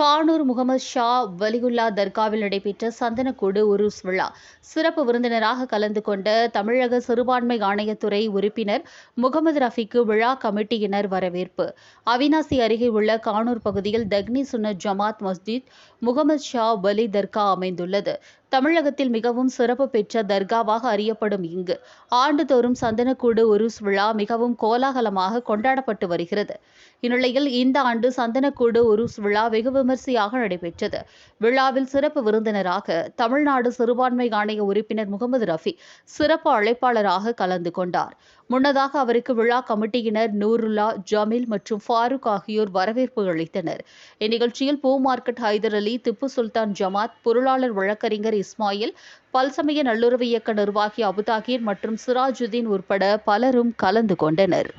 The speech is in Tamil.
கானூர் முகமது ஷா வலிகுல்லா தர்காவில் நடைபெற்ற சந்தனக்கூடு உருஸ் விழா சிறப்பு விருந்தினராக கலந்து கொண்ட தமிழக சிறுபான்மை ஆணையத்துறை உறுப்பினர் முகமது ரஃபிக்கு விழா கமிட்டியினர் வரவேற்பு. அவிநாசி அருகே உள்ள கானூர் பகுதியில் தக்னி சுன்னத் ஜமாத் மஸ்ஜித் முகமது ஷா வலி தர்கா அமைந்துள்ளது. தமிழகத்தில் மிகவும் சிறப்பு பெற்ற தர்காவாக அறியப்படும் இங்கு ஆண்டுதோறும் சந்தனக்கூடு உருஸ் விழா மிகவும் கோலாகலமாக கொண்டாடப்பட்டு வருகிறது. இந்நிலையில் இந்த ஆண்டு சந்தனக்கூடு உருஸ் விழா வெகு விமரிசையாக நடைபெற்றது. விழாவில் சிறப்பு விருந்தினராக தமிழ்நாடு சிறுபான்மை ஆணைய உறுப்பினர் முகமது ரஃபி சிறப்பு அழைப்பாளராக கலந்து கொண்டார். முன்னதாக அவருக்கு விழா கமிட்டியினர் நூருல்லா, ஜமீல் மற்றும் ஃபாரூக் ஆகியோர் வரவேற்பு அளித்தனர். இந்நிகழ்ச்சியில் பூ மார்க்கெட் ஹைதர் அலி, திப்பு சுல்தான் ஜமாத் பொருளாளர் வழக்கறிஞர் இஸ்மாயில், பல்சமய நல்லுறவு இயக்க நிர்வாகி அபுதாகிர் மற்றும் சிராஜுதீன் உட்பட பலரும் கலந்து கொண்டனர்.